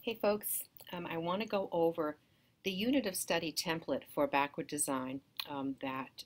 Hey folks, I want to go over the unit of study template for backward design that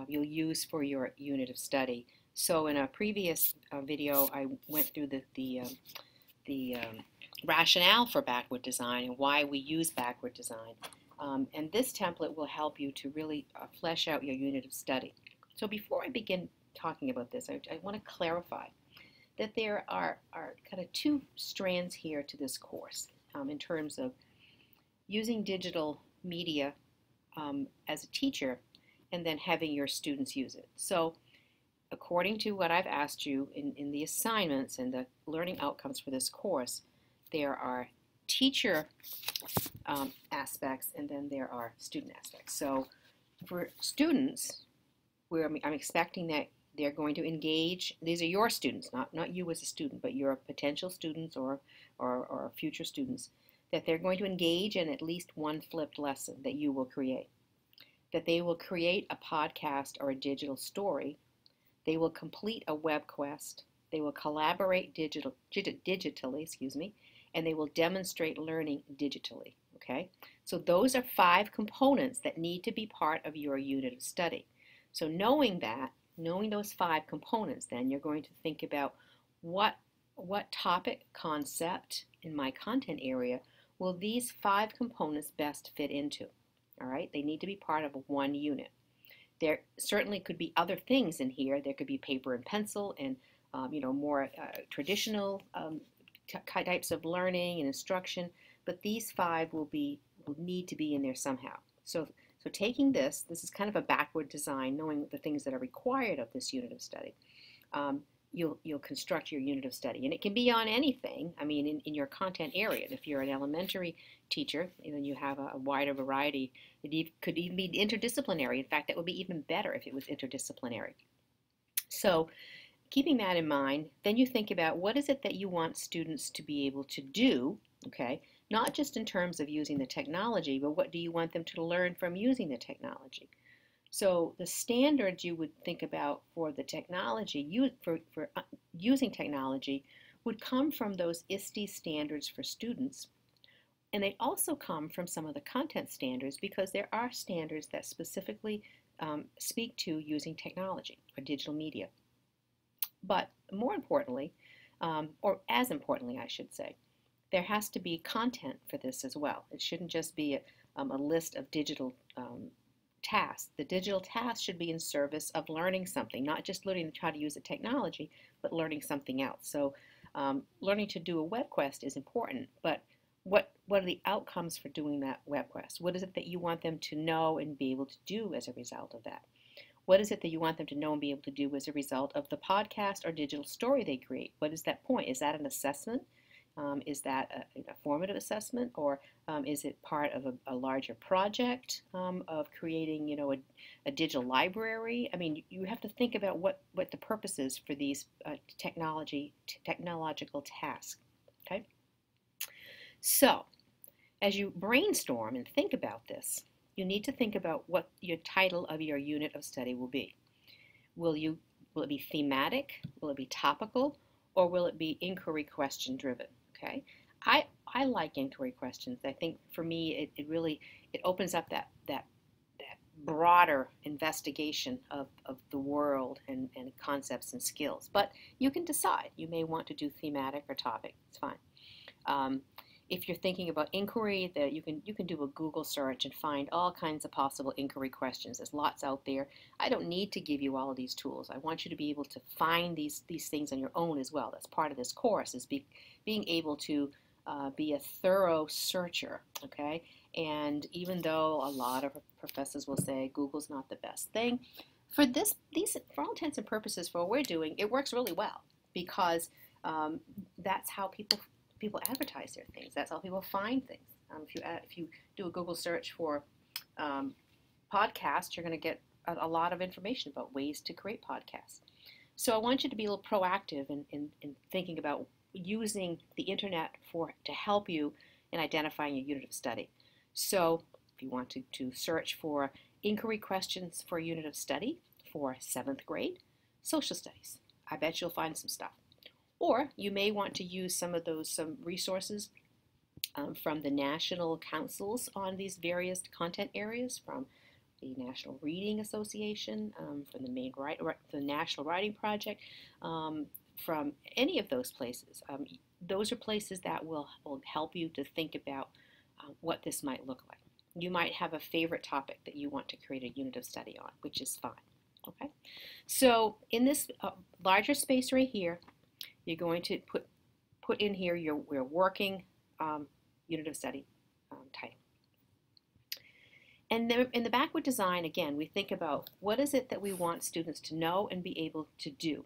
you'll use for your unit of study. So in a previous video, I went through the rationale for backward design and why we use backward design. And this template will help you to really flesh out your unit of study. So before I begin talking about this, I want to clarify that there are kind of two strands here to this course in terms of using digital media as a teacher and then having your students use it. So according to what I've asked you in the assignments and the learning outcomes for this course, there are teacher aspects and then there are student aspects. So for students, I'm expecting that they're going to engage. These are your students, not you as a student, but your potential students or future students, that they're going to engage in at least one flipped lesson that you will create. That they will create a podcast or a digital story. They will complete a web quest. They will collaborate digitally, and they will demonstrate learning digitally. Okay? So those are 5 components that need to be part of your unit of study. So knowing those 5 components, then you're going to think about what topic, concept in my content area will these 5 components best fit into. All right, they need to be part of one unit. There certainly could be other things in here. There could be paper and pencil and more traditional types of learning and instruction, but these 5 will need to be in there somehow. So taking this is kind of a backward design, knowing the things that are required of this unit of study. You'll construct your unit of study, and it can be on anything. I mean, in your content area. If you're an elementary teacher, then you have a wider variety. It could even be interdisciplinary. In fact, that would be even better if it was interdisciplinary. So keeping that in mind, then you think about what is it that you want students to be able to do, okay? Not just in terms of using the technology, but what do you want them to learn from using the technology? So the standards you would think about for the technology, for using technology, would come from those ISTE standards for students. And they also come from some of the content standards because there are standards that specifically speak to using technology or digital media. But more importantly, or as importantly I should say, there has to be content for this as well. It shouldn't just be a list of digital tasks. The digital tasks should be in service of learning something, not just learning how to use the technology, but learning something else. So learning to do a web quest is important, but what are the outcomes for doing that web quest? What is it that you want them to know and be able to do as a result of that? What is it that you want them to know and be able to do as a result of the podcast or digital story they create? What is that point? Is that an assessment? Is that a formative assessment, or is it part of a larger project of creating, a digital library? I mean, you have to think about what the purpose is for these technological tasks. Okay. So, as you brainstorm and think about this, you need to think about what your title of your unit of study will be. Will it be thematic? Will it be topical? Or will it be inquiry question driven? Okay, I like inquiry questions. I think for me it opens up that broader investigation of the world and concepts and skills. But you can decide. You may want to do thematic or topic. It's fine. If you're thinking about inquiry, that you can do a Google search and find all kinds of possible inquiry questions. There's lots out there. I don't need to give you all of these tools. I want you to be able to find these things on your own as well. That's part of this course, is being able to be a thorough searcher, okay? And even though a lot of professors will say Google's not the best thing, for all intents and purposes, for what we're doing, it works really well because that's how people advertise their things. That's how people find things. If you do a Google search for podcasts, you're going to get a lot of information about ways to create podcasts. So I want you to be a little proactive in thinking about using the internet to help you in identifying your unit of study. So if you want to search for inquiry questions for a unit of study for 7th grade, social studies, I bet you'll find some stuff. Or you may want to use some resources from the national councils on these various content areas, from the National Reading Association, from the National Writing Project, from any of those places. Those are places that will help you to think about what this might look like. You might have a favorite topic that you want to create a unit of study on, which is fine. Okay, so in this larger space right here, you're going to put in here your working unit of study title. And then in the backward design, again, we think about what is it that we want students to know and be able to do.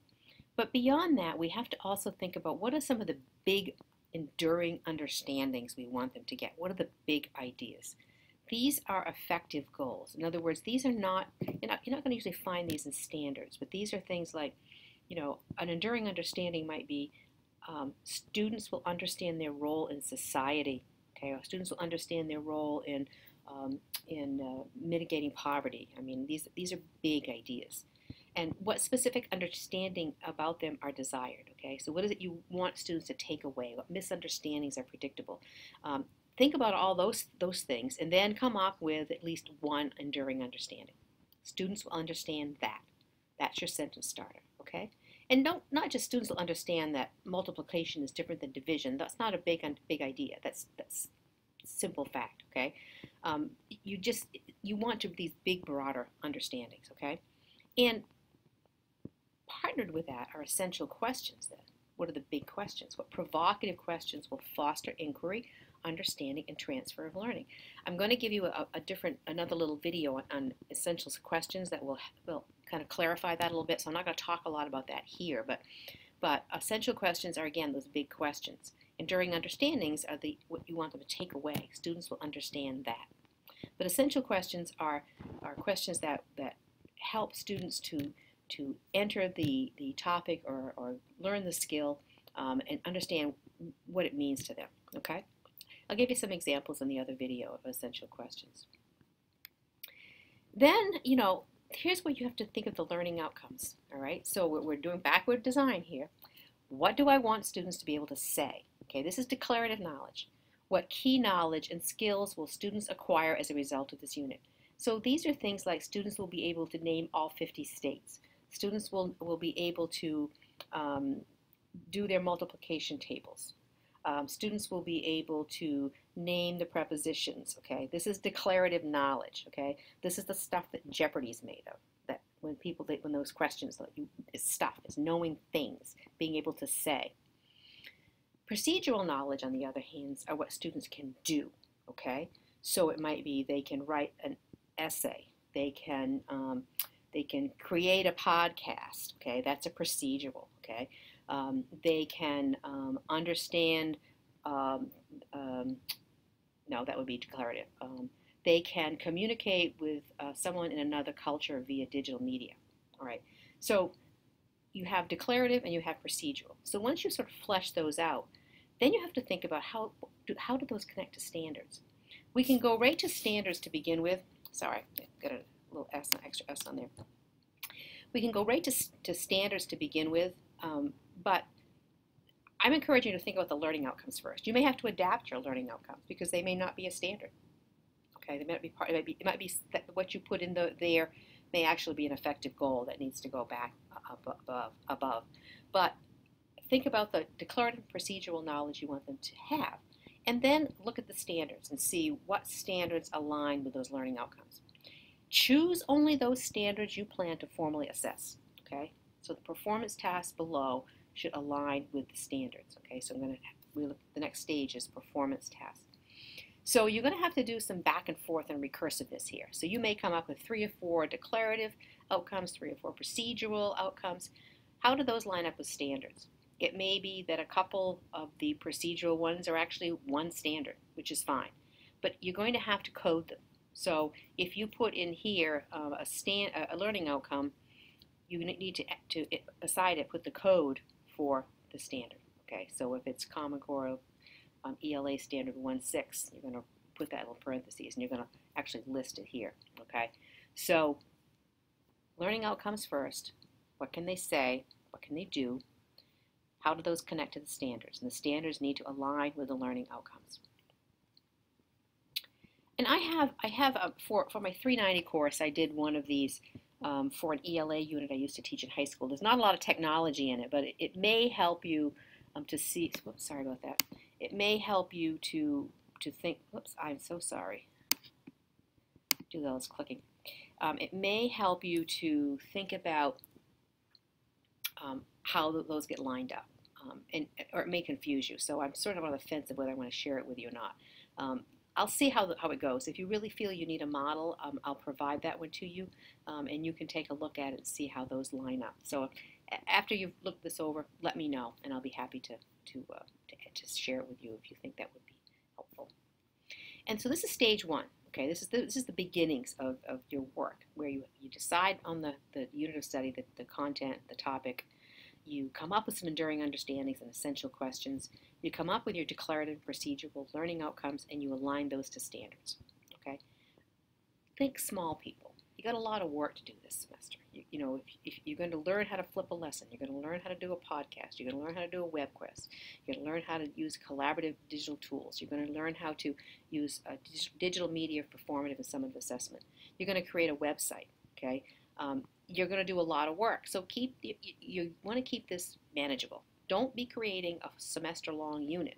But beyond that, we have to also think about what are some of the big enduring understandings we want them to get. What are the big ideas? These are effective goals. In other words, these are not, you're not going to usually find these in standards, but these are things like, an enduring understanding might be students will understand their role in society. Okay, or students will understand their role in mitigating poverty. I mean, these are big ideas. And what specific understanding about them are desired, okay? So what is it you want students to take away? What misunderstandings are predictable? Think about all those things and then come up with at least one enduring understanding. Students will understand that. That's your sentence starter, okay? And not just students will understand that multiplication is different than division. That's not a big idea. That's simple fact, okay? You want these big, broader understandings, okay? And partnered with that are essential questions then. What are the big questions? What provocative questions will foster inquiry, understanding, and transfer of learning? I'm going to give you another little video on essential questions that will kind of clarify that a little bit. So I'm not going to talk a lot about that here, but essential questions are, again, those big questions. Enduring understandings are what you want them to take away. Students will understand that. But essential questions are questions that help students to enter the topic or learn the skill and understand what it means to them, okay? I'll give you some examples in the other video of essential questions. Then, here's where you have to think of the learning outcomes, all right? So we're doing backward design here. What do I want students to be able to say? Okay, this is declarative knowledge. What key knowledge and skills will students acquire as a result of this unit? So these are things like students will be able to name all 50 states. Students will be able to do their multiplication tables. Students will be able to name the prepositions, okay? This is declarative knowledge, okay? This is the stuff that Jeopardy's made of. That when those questions, is stuff, is knowing things, being able to say. Procedural knowledge, on the other hand, are what students can do, okay? So it might be they can write an essay. They can create a podcast, okay? That's a procedural, okay? They can understand, no, that would be declarative. They can communicate with someone in another culture via digital media, all right? So you have declarative and you have procedural. So once you sort of flesh those out, then you have to think about how do those connect to standards. We can go right to standards to begin with. Sorry, I got a little extra S on there. We can go right to standards to begin with, but I'm encouraging you to think about the learning outcomes first. You may have to adapt your learning outcomes because they may not be a standard. Okay, they might be it might be that what you put in there may actually be an effective goal that needs to go back above. But think about the declarative procedural knowledge you want them to have, and then look at the standards and see what standards align with those learning outcomes. Choose only those standards you plan to formally assess, okay? So the performance tasks below should align with the standards, okay? So the next stage is performance tasks. So you're going to have to do some back and forth and recursiveness here. So you may come up with 3 or 4 declarative outcomes, 3 or 4 procedural outcomes. How do those line up with standards? It may be that a couple of the procedural ones are actually one standard, which is fine. But you're going to have to code them. So if you put in here a learning outcome, you need to beside it put the code for the standard. Okay, so if it's Common Core ELA standard 1.6, you're going to put that little parentheses and you're going to actually list it here. Okay, so learning outcomes first. What can they say? What can they do? How do those connect to the standards? And the standards need to align with the learning outcomes. And I have for my 390 course, I did one of these for an ELA unit I used to teach in high school. There's not a lot of technology in it, but it may help you to see. Whoops, sorry about that. It may help you to think. Whoops, I'm so sorry. Do all this clicking. It may help you to think about how those get lined up, or it may confuse you. So I'm sort of on the fence of whether I want to share it with you or not. I'll see how it goes. If you really feel you need a model, I'll provide that one to you, and you can take a look at it and see how those line up. So after you've looked this over, let me know, and I'll be happy to share it with you if you think that would be helpful. And so this is stage one. Okay, this is the beginnings of your work, where you decide on the unit of study, the content, the topic. You come up with some enduring understandings and essential questions. You come up with your declarative procedural learning outcomes, and you align those to standards. Okay? Think small, people. You got a lot of work to do this semester. You know, if you're going to learn how to flip a lesson, you're going to learn how to do a podcast, you're going to learn how to do a web quest, you're going to learn how to use collaborative digital tools, you're going to learn how to use digital media for formative and summative assessment. You're going to create a website. Okay? You're going to do a lot of work. So you want to keep this manageable. Don't be creating a semester-long unit.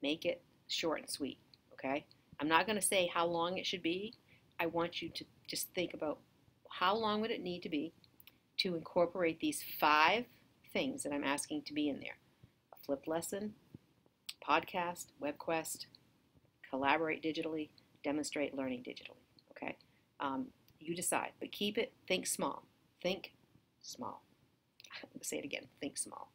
Make it short and sweet, okay? I'm not going to say how long it should be. I want you to just think about how long would it need to be to incorporate these 5 things that I'm asking to be in there. A flipped lesson, podcast, web quest, collaborate digitally, demonstrate learning digitally, okay? You decide, but keep it, think small. Think small. I'm going to say it again, think small.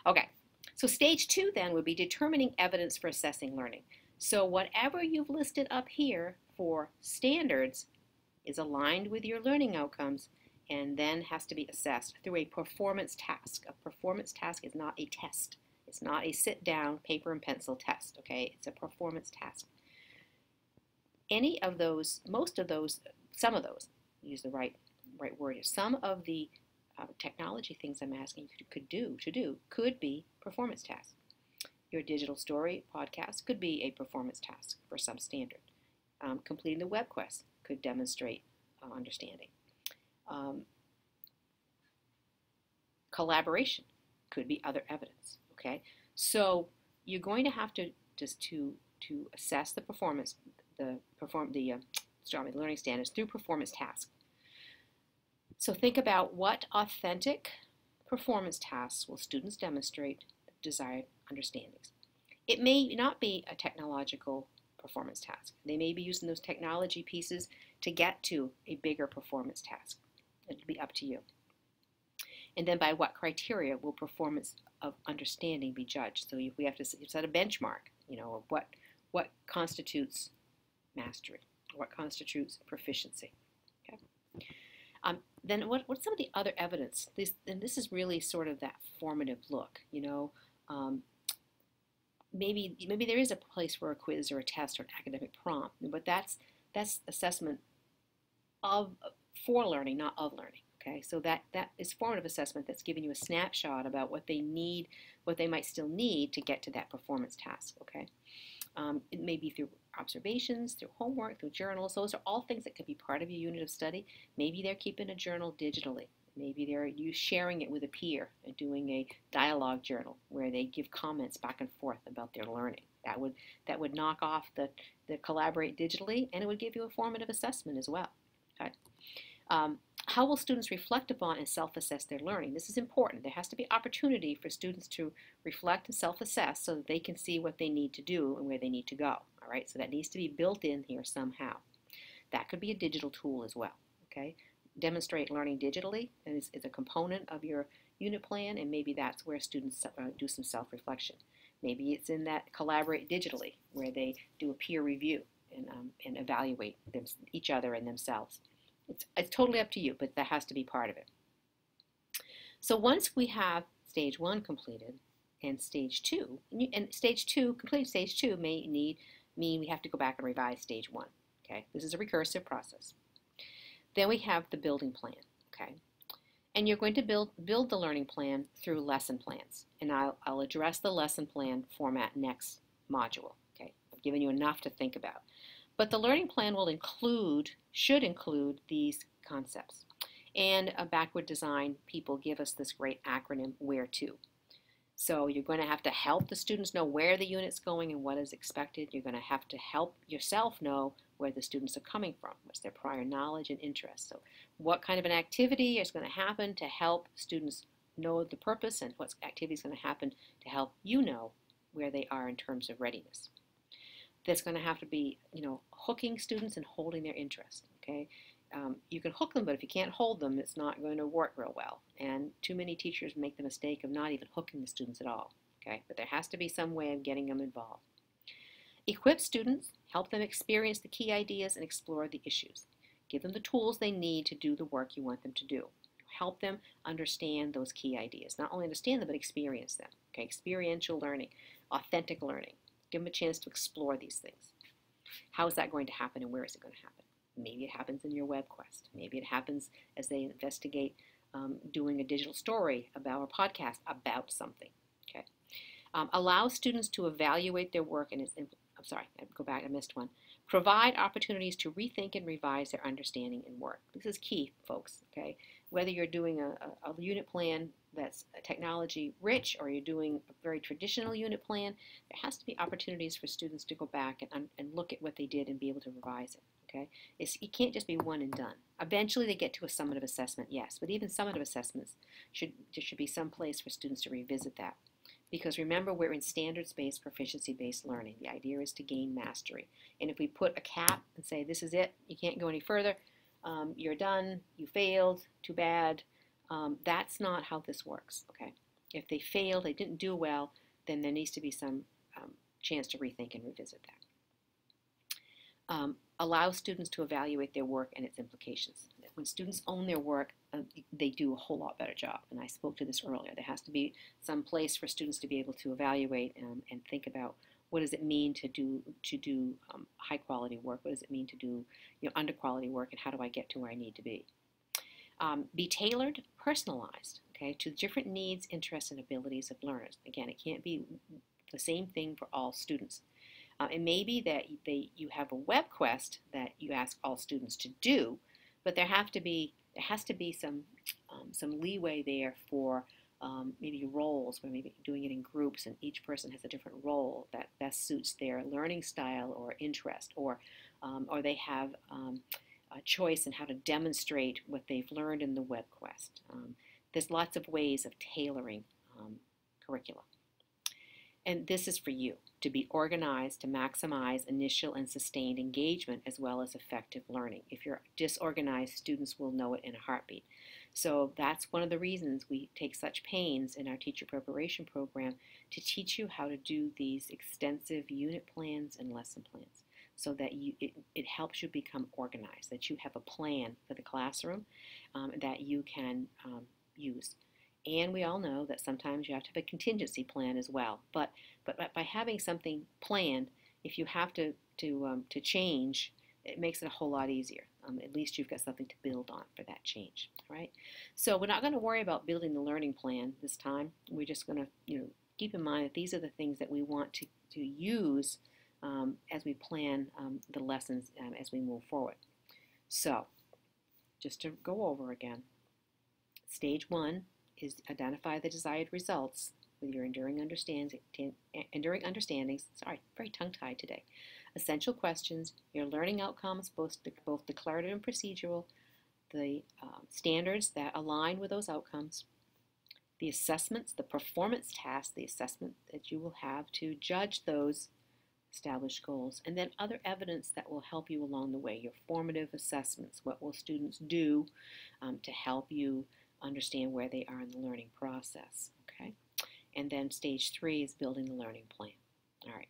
Okay, so stage 2 then would be determining evidence for assessing learning. So whatever you've listed up here for standards is aligned with your learning outcomes and then has to be assessed through a performance task. A performance task is not a test. It's not a sit-down paper and pencil test, okay? It's a performance task. Any of those, most of those, some of those, use the right word here, some of the technology things I'm asking you could be performance tasks. Your digital story podcast could be a performance task for some standard. Completing the web quest could demonstrate understanding. Collaboration could be other evidence. Okay, so you're going to have to assess the performance, the learning standards through performance tasks. So think about what authentic performance tasks will students demonstrate the desired understandings. It may not be a technological performance task. They may be using those technology pieces to get to a bigger performance task. It'll be up to you. And then by what criteria will performance of understanding be judged? So we have to set a benchmark, you know, of what constitutes mastery, what constitutes proficiency. Okay. Then what's some of the other evidence? And this is really sort of that formative look, you know. Maybe there is a place for a quiz or a test or an academic prompt, but that's assessment for learning, not of learning. Okay, so that is formative assessment that's giving you a snapshot about what they need, what they might still need to get to that performance task. Okay, it may be through observations, through homework, through journals. Those are all things that could be part of your unit of study. Maybe they're keeping a journal digitally. Maybe they're sharing it with a peer and doing a dialogue journal where they give comments back and forth about their learning. That would knock off the collaborate digitally, and it would give you a formative assessment as well. Okay. How will students reflect upon and self-assess their learning? This is important. There has to be opportunity for students to reflect and self-assess so that they can see what they need to do and where they need to go. All right, so that needs to be built in here somehow. That could be a digital tool as well. Okay, demonstrate learning digitally is a component of your unit plan, and maybe that's where students do some self-reflection. Maybe it's in that collaborate digitally where they do a peer review and evaluate each other and themselves. It's totally up to you, but that has to be part of it. So once we have stage 1 completed and stage 2, completing stage 2 may mean we have to go back and revise stage 1. Okay, this is a recursive process. Then we have the building plan. Okay, and you're going to build the learning plan through lesson plans, and I'll address the lesson plan format next module. Okay, I've given you enough to think about. But the learning plan will should include these concepts. And a backward design people give us this great acronym, WHERE to. So you're going to have to help the students know where the unit's going and what is expected. You're going to have to help yourself know where the students are coming from, what's their prior knowledge and interest. So what kind of an activity is going to happen to help students know the purpose, and what activity is going to happen to help you know where they are in terms of readiness. That's going to have to be, hooking students and holding their interest, okay? You can hook them, but if you can't hold them, it's not going to work real well. And too many teachers make the mistake of not even hooking the students at all, okay? But there has to be some way of getting them involved. Equip students, help them experience the key ideas and explore the issues. Give them the tools they need to do the work you want them to do. Help them understand those key ideas. Not only understand them, but experience them, okay? Experiential learning, authentic learning. Give them a chance to explore these things. How is that going to happen, and where is it going to happen? Maybe it happens in your web quest. Maybe it happens as they investigate doing a digital story about a podcast about something. Okay. Allow students to evaluate their work and its. I'm sorry, I missed one. Provide opportunities to rethink and revise their understanding and work. This is key, folks. Okay. Whether you're doing a unit plan that's technology rich, or you're doing a very traditional unit plan, there has to be opportunities for students to go back and look at what they did and be able to revise it. Okay? It can't just be one and done. Eventually they get to a summative assessment, yes, but even summative assessments, there should be some place for students to revisit that. Because remember, we're in standards-based, proficiency-based learning. The idea is to gain mastery. And if we put a cap and say, this is it, you can't go any further, you're done, you failed, too bad, that's not how this works, okay? If they failed, they didn't do well, then there needs to be some chance to rethink and revisit that. Allow students to evaluate their work and its implications. When students own their work, they do a whole lot better job. And I spoke to this earlier. There has to be some place for students to be able to evaluate and think about what does it mean to do high quality work. What does it mean to do under quality work, and how do I get to where I need to be? Be tailored, personalized, okay, to different needs, interests, and abilities of learners. Again, it can't be the same thing for all students. It may be that you have a web quest that you ask all students to do, but there has to be some leeway there for maybe roles, where maybe doing it in groups, and each person has a different role that best suits their learning style or interest, or they have a choice in how to demonstrate what they've learned in the web quest. There's lots of ways of tailoring curricula. And this is for you, to be organized, to maximize initial and sustained engagement as well as effective learning. If you're disorganized, students will know it in a heartbeat. So that's one of the reasons we take such pains in our teacher preparation program to teach you how to do these extensive unit plans and lesson plans, so that it helps you become organized, that you have a plan for the classroom that you can use. And we all know that sometimes you have to have a contingency plan as well. But by having something planned, if you have to change, it makes it a whole lot easier. At least you've got something to build on for that change. All right. So we're not going to worry about building the learning plan this time. We're just going to keep in mind that these are the things that we want to use as we plan the lessons as we move forward. So just to go over again, stage 1 is identify the desired results with your enduring understandings. Sorry, very tongue-tied today. Essential questions, your learning outcomes, both declarative and procedural, the standards that align with those outcomes, the assessments, the performance tasks, the assessment that you will have to judge those established goals, and then other evidence that will help you along the way, your formative assessments. What will students do to help you understand where they are in the learning process, okay? And then stage 3 is building the learning plan. All right.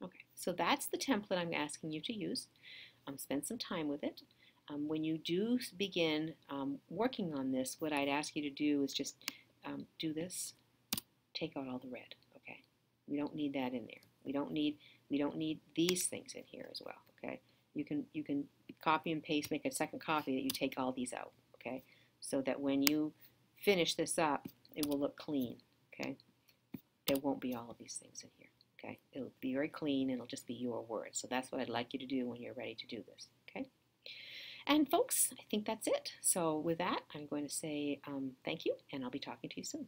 Okay, so that's the template I'm asking you to use. Spend some time with it. When you do begin working on this, what I'd ask you to do is just do this. Take out all the red, okay? We don't need that in there. We don't need these things in here as well, okay? You can copy and paste, make a second copy that you take all these out, okay? So that when you finish this up, it will look clean, okay? There won't be all of these things in here. Okay, it'll be very clean, and it'll just be your words. So that's what I'd like you to do when you're ready to do this. Okay, and folks, I think that's it. So with that, I'm going to say thank you, and I'll be talking to you soon.